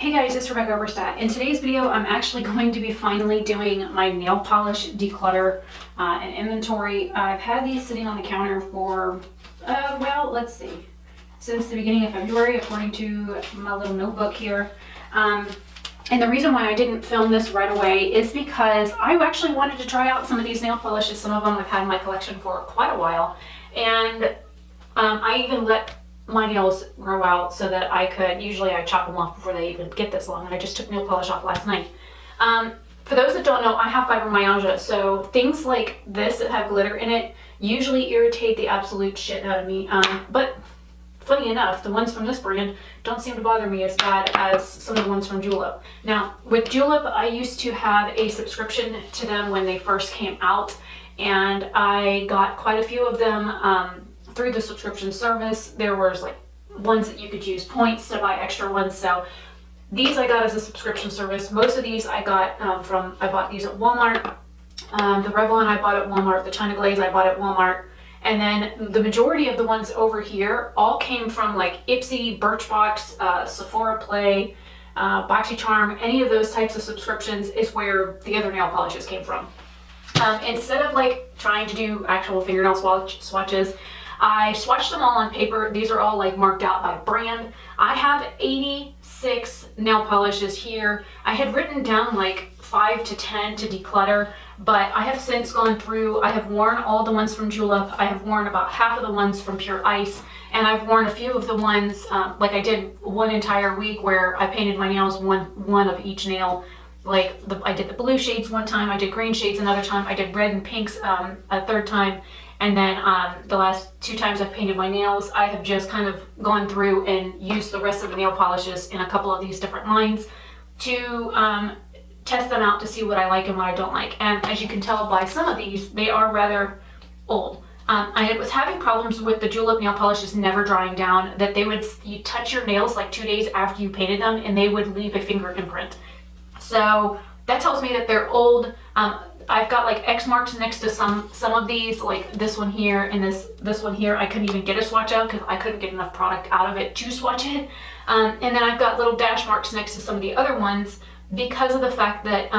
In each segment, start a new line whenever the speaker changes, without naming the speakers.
Hey guys, it's Rebecca Oberstadt. In today's video, I'm actually going to be finally doing my nail polish declutter and inventory. I've had these sitting on the counter for, well, let's see, since the beginning of February, according to my little notebook here. And the reason why I didn't film this right away is because I actually wanted to try out some of these nail polishes. Some of them I've had in my collection for quite a while. And I even let my nails grow out so that I could, usually I chop them off before they even get this long, and I just took nail polish off last night. For those that don't know, I have fibromyalgia, so things like this that have glitter in it usually irritate the absolute shit out of me. But funny enough, the ones from this brand don't seem to bother me as bad as some of the ones from Julep. Now, with Julep, I used to have a subscription to them when they first came out, and I got quite a few of them through the subscription service. There was like ones that you could use points to buy extra ones. So these I got as a subscription service. Most of these I got I bought these at Walmart. The Revlon I bought at Walmart. The China Glaze I bought at Walmart. And then the majority of the ones over here all came from like Ipsy, Birchbox, Sephora Play, BoxyCharm. Any of those types of subscriptions is where the other nail polishes came from. Instead of like trying to do actual fingernail swatches, I swatched them all on paper. These are all like marked out by brand. I have 86 nail polishes here. I had written down like 5 to 10 to declutter, but I have since gone through. I have worn all the ones from Julep. I have worn about half of the ones from Pure Ice, and I've worn a few of the ones, like I did one entire week where I painted my nails one of each nail. Like I did the blue shades one time, I did green shades another time, I did red and pinks a third time. And then the last 2 times I've painted my nails, I have just kind of gone through and used the rest of the nail polishes in a couple of these different lines to test them out to see what I like and what I don't like. And as you can tell by some of these, they are rather old. I was having problems with the Julep nail polishes never drying down, that you touch your nails like 2 days after you painted them and they would leave a finger imprint. So that tells me that they're old. I've got like X marks next to some of these, like this one here and this one here. I couldn't even get a swatch out because I couldn't get enough product out of it to swatch it. And then I've got little dash marks next to some of the other ones because of the fact that,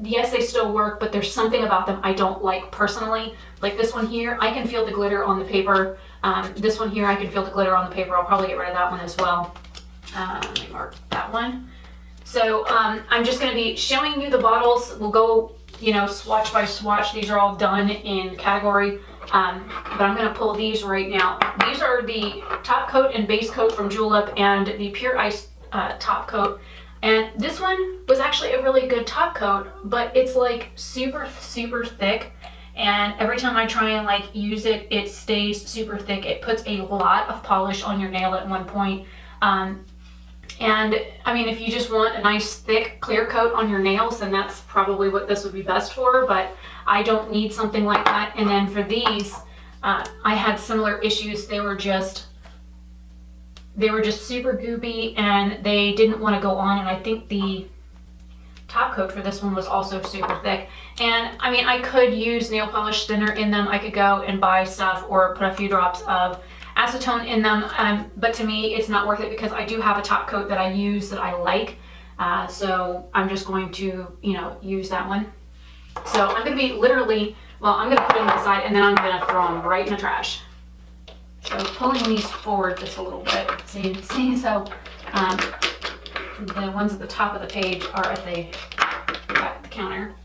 yes, they still work, but there's something about them I don't like personally. Like this one here, I can feel the glitter on the paper. This one here, I can feel the glitter on the paper. I'll probably get rid of that one as well. Let me mark that one. So I'm just going to be showing you the bottles. We'll go, swatch by swatch. These are all done in category, but I'm going to pull these right now. These are the top coat and base coat from Julep and the Pure Ice top coat. And this one was actually a really good top coat, but it's like super, super thick. And every time I try and like use it, it stays super thick. It puts a lot of polish on your nail at one point. And I mean, if you just want a nice thick clear coat on your nails, then that's probably what this would be best for, but I don't need something like that. And then for these, I had similar issues. They were just super goopy and they didn't want to go on. And I think the top coat for this one was also super thick. And I mean, I could use nail polish thinner in them. I could go and buy stuff or put a few drops of acetone in them, but to me it's not worth it because I do have a top coat that I use that I like, so I'm just going to use that one. So I'm going to be literally, well, I'm going to put them aside and then I'm going to throw them right in the trash. So pulling these forward just a little bit, see, so the ones at the top of the page are at the back of the counter.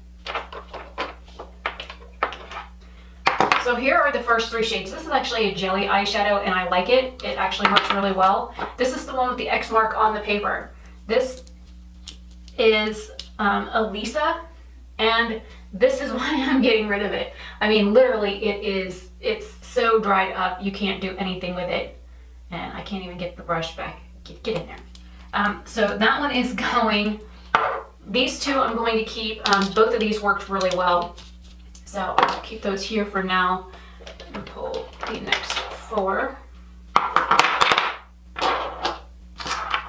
So here are the first 3 shades. This is actually a jelly eyeshadow and I like it. It actually works really well. This is the one with the X mark on the paper. This is Elisa, and this is why I'm getting rid of it. I mean, literally it's so dried up you can't do anything with it. And I can't even get the brush back. Get in there. So that one is going. These 2 I'm going to keep. Both of these worked really well. So I'll keep those here for now and pull the next 4.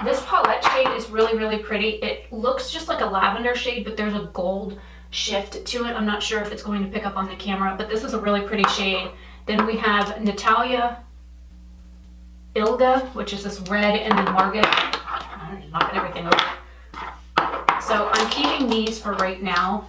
This Paulette shade is really, really pretty. It looks just like a lavender shade, but there's a gold shift to it. I'm not sure if it's going to pick up on the camera, but this is a really pretty shade. Then we have Natalia Ilga, which is this red, and then Margit. I'm knocking everything over. So I'm keeping these for right now.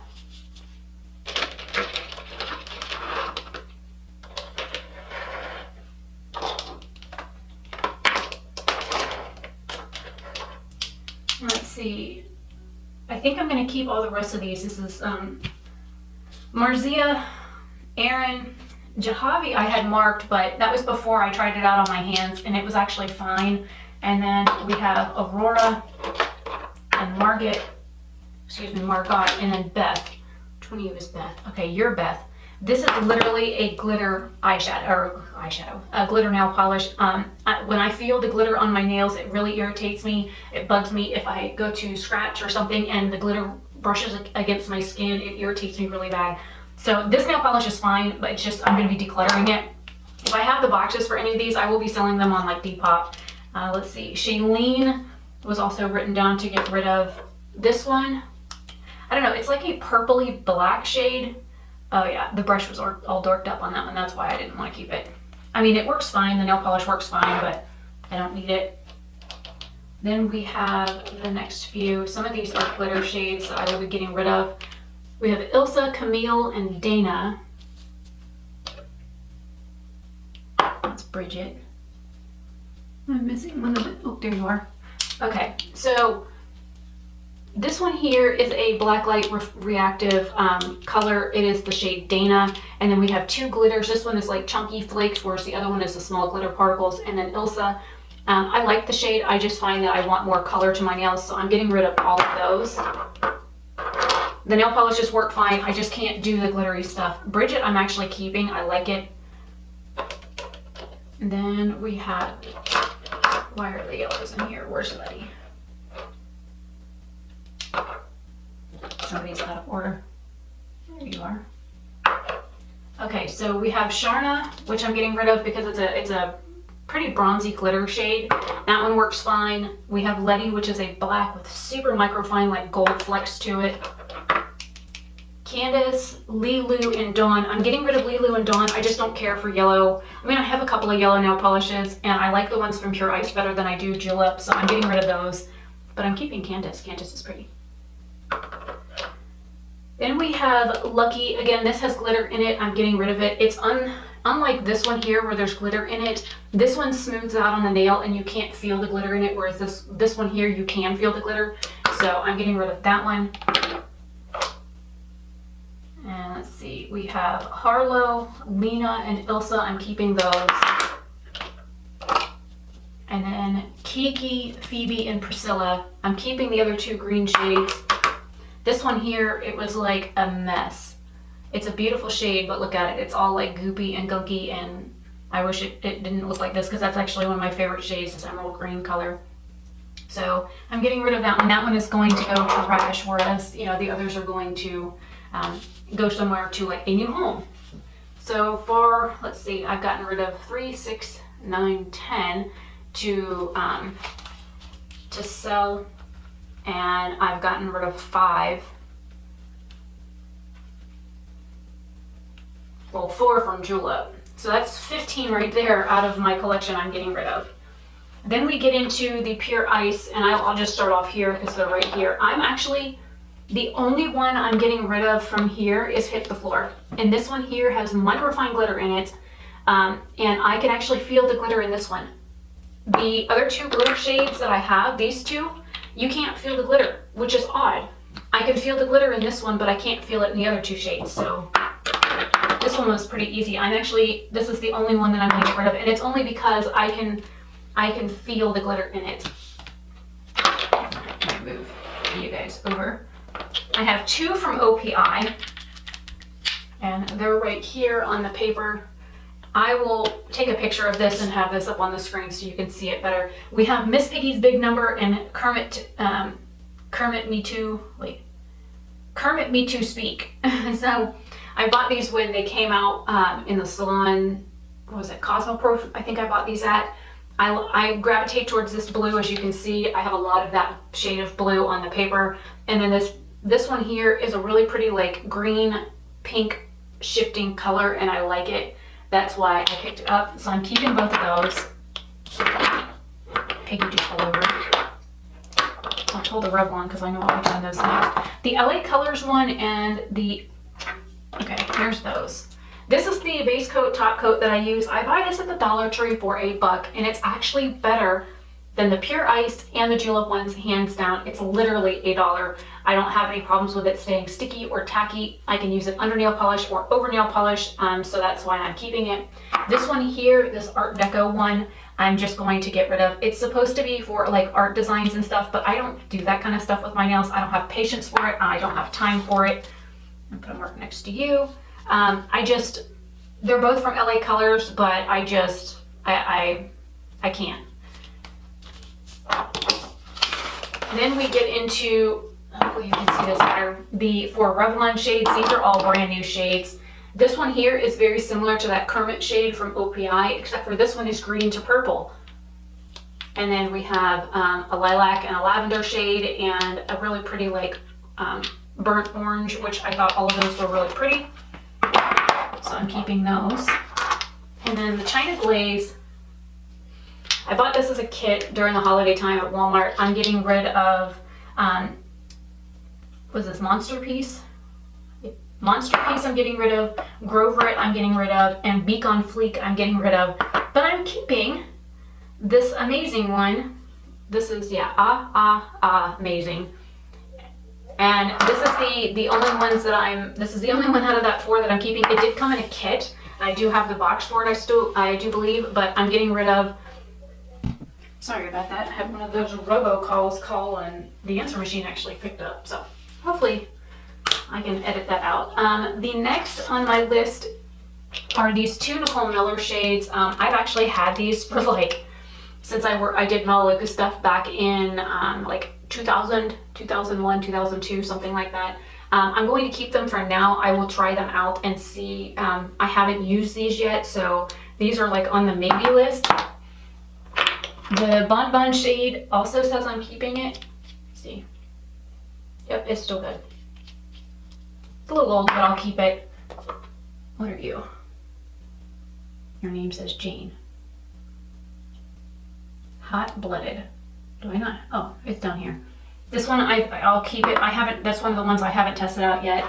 Let's see. I think I'm going to keep all the rest of these. This is Marzia, Aaron, Jahavi I had marked, but that was before I tried it out on my hands and it was actually fine. And then we have Aurora and Margot, and then Beth. Which one of you is Beth? Okay, you're Beth. This is literally a glitter a glitter nail polish. When I feel the glitter on my nails, it really irritates me. It bugs me if I go to scratch or something and the glitter brushes against my skin. It irritates me really bad. So this nail polish is fine, but it's just, I'm going to be decluttering it. If I have the boxes for any of these, I will be selling them on like Depop. Let's see, Shailene was also written down to get rid of. This one, I don't know, it's like a purpley black shade. Oh yeah, the brush was all dorked up on that one. That's why I didn't want to keep it. I mean, it works fine. The nail polish works fine, but I don't need it. Then we have the next few. Some of these are glitter shades that I will be getting rid of. We have Ilsa, Camille, and Dana. That's Bridget. I'm missing one of it. Oh, there you are. Okay, so this one here is a black light reactive color. It is the shade Dana. And then we have two glitters. This one is like chunky flakes, whereas the other one is the small glitter particles. And then Ilsa, I like the shade. I just find that I want more color to my nails, so I'm getting rid of all of those. The nail polishes work fine. I just can't do the glittery stuff. Bridget, I'm actually keeping. I like it. And then we have, why are the yellows in here? Where's Letty? Somebody's out of order. There you are. Okay, so we have Sharna, which I'm getting rid of because it's a pretty bronzy glitter shade. That one works fine. We have Letty, which is a black with super microfine like gold flecks to it. Candace, Lilu, and Dawn. I'm getting rid of Lilu and Dawn. I just don't care for yellow. I mean, I have a couple of yellow nail polishes, and I like the ones from Pure Ice better than I do Julep, so I'm getting rid of those. But I'm keeping Candace. Candace is pretty. Then we have Lucky. Again, this has glitter in it. I'm getting rid of it. It's unlike this one here where there's glitter in it. This one smooths out on the nail and you can't feel the glitter in it, whereas this one here, you can feel the glitter. So I'm getting rid of that one. And let's see, we have Harlow, Lena, and Ilsa. I'm keeping those. And then Kiki, Phoebe, and Priscilla. I'm keeping the other two green shades. This one here, it was like a mess. It's a beautiful shade, but look at it. It's all like goopy and gunky, and I wish it didn't look like this because that's actually one of my favorite shades, this emerald green color. So I'm getting rid of that one. That one is going to go to trash, whereas, you know, the others are going to go somewhere to like a new home. So for, let's see, I've gotten rid of 3, 6, 9, 10 to sell. And I've gotten rid of 5. Well, 4 from Julep. So that's 15 right there out of my collection I'm getting rid of. Then we get into the Pure Ice, and I'll just start off here because they're right here. I'm actually, the only one I'm getting rid of from here is Hit the Floor. And this one here has microfine glitter in it, and I can actually feel the glitter in this one. The other two glitter shades that I have, these two, you can't feel the glitter, which is odd. I can feel the glitter in this one, but I can't feel it in the other two shades. So this one was pretty easy. This is the only one that I'm going to get rid of, and it's only because I can feel the glitter in it. I'm going to move you guys over. I have 2 from OPI, and they're right here on the paper. I will take a picture of this and have this up on the screen so you can see it better. We have Miss Piggy's Big Number and Kermit Me Too Speak. So I bought these when they came out in the salon. What was it, Cosmoprof? I think I bought these at. I gravitate towards this blue, as you can see. I have a lot of that shade of blue on the paper. And then this one here is a really pretty like green, pink shifting color, and I like it. That's why I picked it up. So I'm keeping both of those. Piggy just fell over. I'll told the Revlon because I know I'll be doing those next. The LA Colors one and the, okay, here's those. This is the base coat, top coat that I use. I buy this at the Dollar Tree for $1, and it's actually better than the Pure Ice and the Julep ones, hands down. It's literally $1. I don't have any problems with it staying sticky or tacky. I can use it under nail polish or over nail polish, so that's why I'm keeping it. This one here, this Art Deco one, I'm just going to get rid of. It's supposed to be for like art designs and stuff, but I don't do that kind of stuff with my nails. I don't have patience for it. I don't have time for it. I'm gonna put a mark next to you. They're both from LA Colors, but I can't. Then we get into, hopefully you can see this better, the 4 Revlon shades. These are all brand new shades. This one here is very similar to that Kermit shade from OPI, except for this one is green to purple. And then we have a lilac and a lavender shade and a really pretty like burnt orange, which I thought all of those were really pretty. So I'm keeping those. And then the China Glaze, I bought this as a kit during the holiday time at Walmart. I'm getting rid of, was this Monster Piece? Monster Piece I'm getting rid of, Grover It I'm getting rid of, and Beak on Fleek I'm getting rid of. But I'm keeping this amazing one. This is, yeah, amazing. And this is the only ones that this is the only one out of that 4 that I'm keeping. It did come in a kit. I do have the box for it, I do believe, but I'm getting rid of, sorry about that. I had one of those robocalls call and the answer machine actually picked up. So hopefully I can edit that out. The next on my list are these 2 Nicole Miller shades. I've actually had these for like, since I did Melaleuca stuff back in like 2000, 2001, 2002, something like that. I'm going to keep them for now. I will try them out and see. I haven't used these yet, so these are like on the maybe list. The Bon Bon shade also says I'm keeping it. Let's see. Yep, it's still good. It's a little old, but I'll keep it. What are you? Your name says Jane. Hot Blooded. Do I not? Oh, it's down here. This one, I'll keep it. That's one of the ones I haven't tested out yet.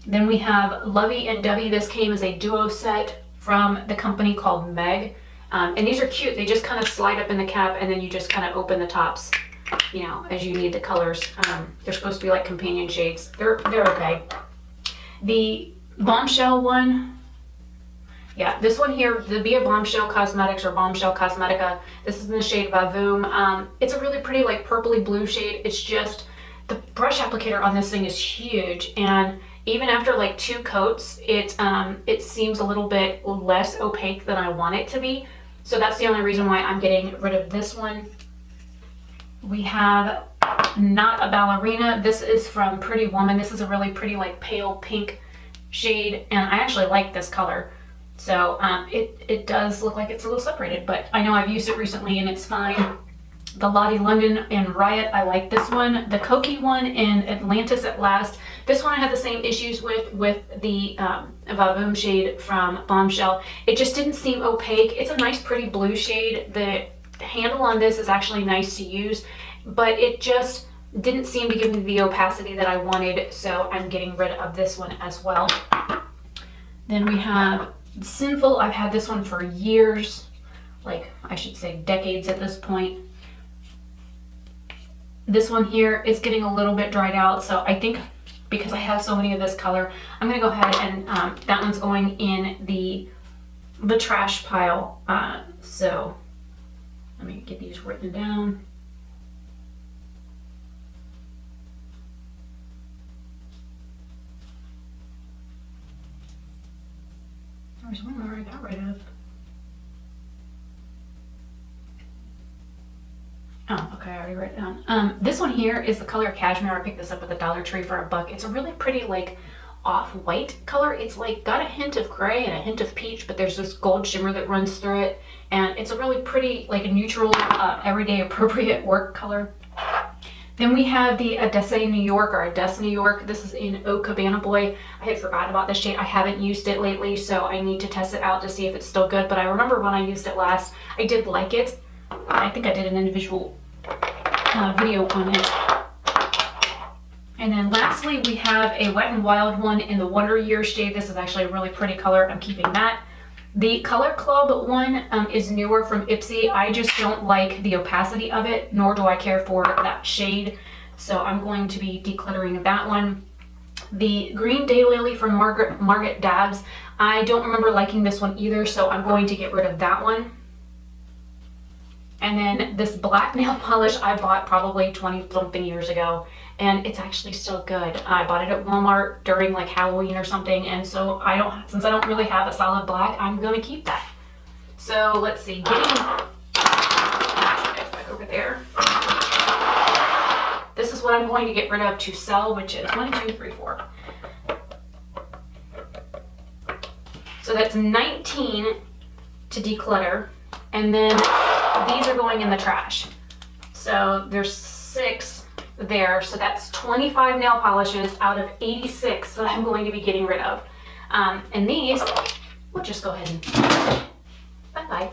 Then we have Lovey and Dovey. This came as a duo set from the company called Meg. And these are cute. They just kind of slide up in the cap and then you just kind of open the tops, you know, as you need the colors. They're supposed to be like companion shades. They're okay. The Bombshell one, yeah, this one here, the Be a Bombshell Cosmetics or Bombshell Cosmetica. This is in the shade Vavoom. It's a really pretty like purpley blue shade. It's just, the brush applicator on this thing is huge, and even after like 2 coats, it seems a little bit less opaque than I want it to be. So that's the only reason why I'm getting rid of this one. We have Not a Ballerina. This is from Pretty Woman. This is a really pretty like pale pink shade, and I actually like this color. So it does look like it's a little separated, but I know I've used it recently and it's fine. The Lottie London and Riot, I like this one. The Cokie one in Atlantis at Last. This one I had the same issues with the Vavoom shade from Bombshell. It just didn't seem opaque. It's a nice pretty blue shade. The handle on this is actually nice to use, but it just didn't seem to give me the opacity that I wanted, so I'm getting rid of this one as well. Then we have Sinful. I've had this one for years, like I should say decades at this point. This one here is getting a little bit dried out, so I think because I have so many of this color, I'm gonna go ahead and that one's going in the trash pile. So let me get these written down. There's one more I got rid of. Oh, okay, I already wrote it down. This one here is the color Cashmere. I picked this up at the Dollar Tree for $1. It's a really pretty, like, off-white color. It's like got a hint of gray and a hint of peach, but there's this gold shimmer that runs through it. And it's a really pretty, like a neutral, everyday appropriate work color. Then we have the Odessa New York or Odessa New York. This is in Eau Cabana Boy. I had forgotten about this shade. I haven't used it lately, so I need to test it out to see if it's still good. But I remember when I used it last, I did like it. I think I did an individual video on it. And then lastly, we have a Wet n Wild one in the Wonder Years shade. This is actually a really pretty color. I'm keeping that. The Color Club one is newer from Ipsy. I just don't like the opacity of it, nor do I care for that shade. So I'm going to be decluttering that one. The Green Daylily from Margaret Dabbs. I don't remember liking this one either, so I'm going to get rid of that one. And then this black nail polish I bought probably 20 something years ago, and it's actually still good. I bought it at Walmart during like Halloween or something, and so since I don't really have a solid black, I'm gonna keep that. So let's see, over there. This is what I'm going to get rid of to sell, which is 1, 2, 3, 4. So that's 19 to declutter, and then these are going in the trash. So there's 6 there, so that's 25 nail polishes out of 86 that I'm going to be getting rid of. And these, we'll just go ahead and bye-bye.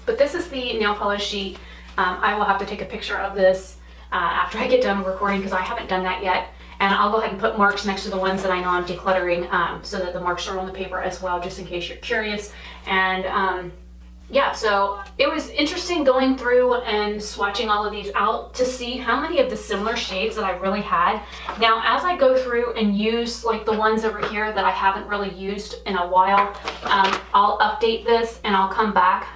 But this is the nail polish sheet. I will have to take a picture of this after I get done recording because I haven't done that yet. And I'll go ahead and put marks next to the ones that I know I'm decluttering so that the marks are on the paper as well, just in case you're curious. And yeah, so it was interesting going through and swatching all of these out to see how many of the similar shades that I really had. Now, as I go through and use like the ones over here that I haven't really used in a while, I'll update this and I'll come back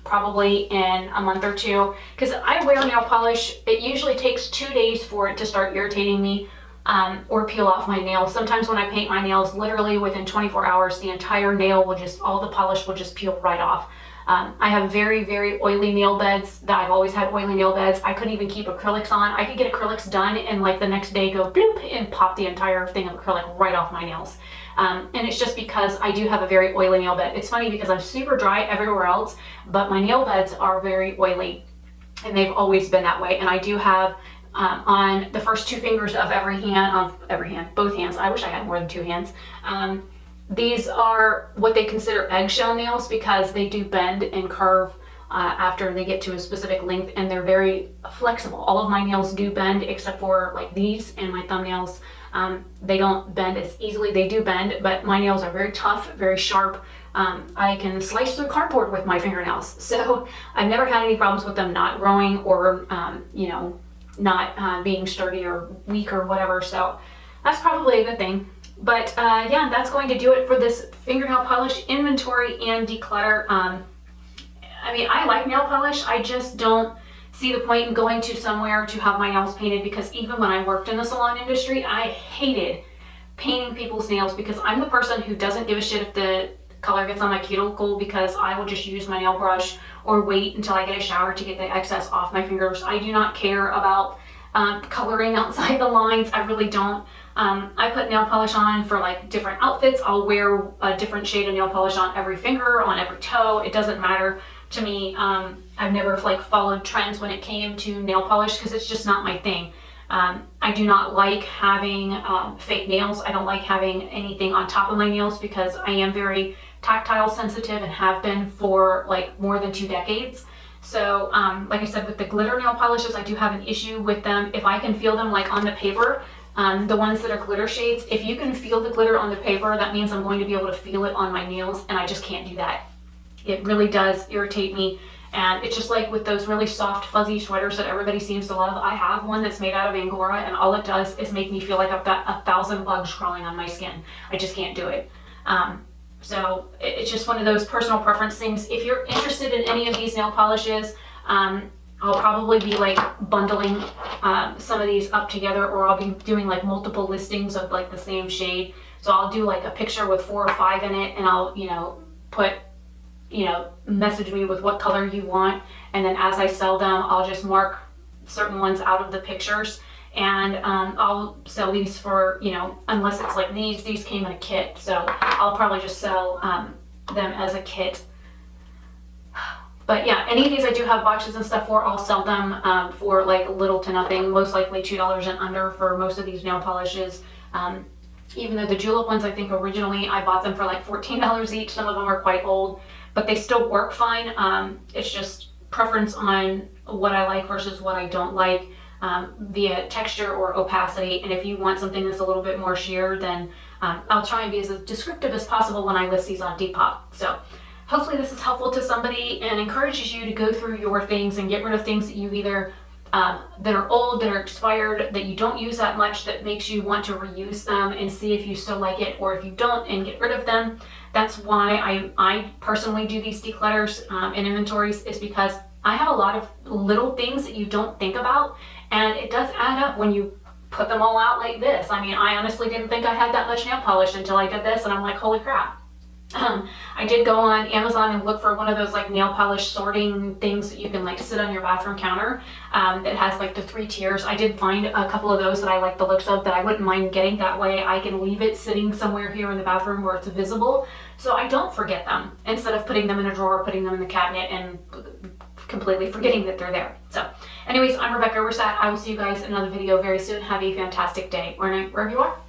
probably in a month or two. Because I wear nail polish, it usually takes 2 days for it to start irritating me or peel off my nails. Sometimes when I paint my nails, literally within 24 hours, the entire nail will just, all the polish will just peel right off. I have very, very oily nail beds. That I've always had oily nail beds. I couldn't even keep acrylics on. I could get acrylics done and like the next day go bloop and pop the entire thing of acrylic right off my nails. And it's just because I do have a very oily nail bed. It's funny because I'm super dry everywhere else, but my nail beds are very oily and they've always been that way. And I do have on the first 2 fingers of both hands. I wish I had more than 2 hands. These are what they consider eggshell nails because they do bend and curve after they get to a specific length, and they're very flexible. All of my nails do bend except for like these and my thumbnails. They don't bend as easily. They do bend, but my nails are very tough, very sharp. I can slice through cardboard with my fingernails. So I've never had any problems with them not growing or, you know, not being sturdy or weak or whatever. So that's probably a good thing. But yeah, that's going to do it for this fingernail polish inventory and declutter. I mean, I like nail polish. I just don't see the point in going to somewhere to have my nails painted because even when I worked in the salon industry, I hated painting people's nails because I'm the person who doesn't give a shit if the color gets on my cuticle because I will just use my nail brush or wait until I get a shower to get the excess off my fingers. I do not care about coloring outside the lines. I really don't. I put nail polish on for like different outfits. I'll wear a different shade of nail polish on every finger, on every toe. It doesn't matter to me. I've never like followed trends when it came to nail polish because it's just not my thing. I do not like having fake nails. I don't like having anything on top of my nails because I am very tactile sensitive and have been for like more than 2 decades. So like I said, with the glitter nail polishes, I do have an issue with them. If I can feel them like on the paper, the ones that are glitter shades, if you can feel the glitter on the paper, that means I'm going to be able to feel it on my nails, and I just can't do that. It really does irritate me. And it's just like with those really soft, fuzzy sweaters that everybody seems to love. I have one that's made out of Angora, and all it does is make me feel like I've got 1,000 bugs crawling on my skin. I just can't do it. So it's just one of those personal preference things. If you're interested in any of these nail polishes, I'll probably be like bundling some of these up together, or I'll be doing like multiple listings of like the same shade. So I'll do like a picture with 4 or 5 in it, and I'll, you know, put, you know, message me with what color you want, and then as I sell them, I'll just mark certain ones out of the pictures, and I'll sell these for, you know, unless it's like these came in a kit, so I'll probably just sell them as a kit. But yeah, any of these I do have boxes and stuff for. I'll sell them for like little to nothing, most likely $2 and under for most of these nail polishes. Even though the julep ones, I think originally I bought them for like $14 each. Some of them are quite old, but they still work fine. It's just preference on what I like versus what I don't like. via texture or opacity. And if you want something that's a little bit more sheer, then I'll try and be as descriptive as possible when I list these on Depop. So hopefully this is helpful to somebody and encourages you to go through your things and get rid of things that you either that are old, that are expired, that you don't use that much, that makes you want to reuse them and see if you still like it, or if you don't, and get rid of them. That's why I personally do these declutters and inventories, is because I have a lot of little things that you don't think about, and it does add up when you put them all out like this. I mean, I honestly didn't think I had that much nail polish until I did this, and I'm like, holy crap. I did go on Amazon and look for one of those like nail polish sorting things that you can like sit on your bathroom counter that has like the 3 tiers. I did find a couple of those that I like the looks of, that I wouldn't mind getting. That way I can leave it sitting somewhere here in the bathroom where it's visible, so I don't forget them, instead of putting them in a drawer, putting them in the cabinet, and completely forgetting that they're there. So anyways, I'm Rebecca Oberstadt. I will see you guys in another video very soon. Have a fantastic day or night, wherever you are.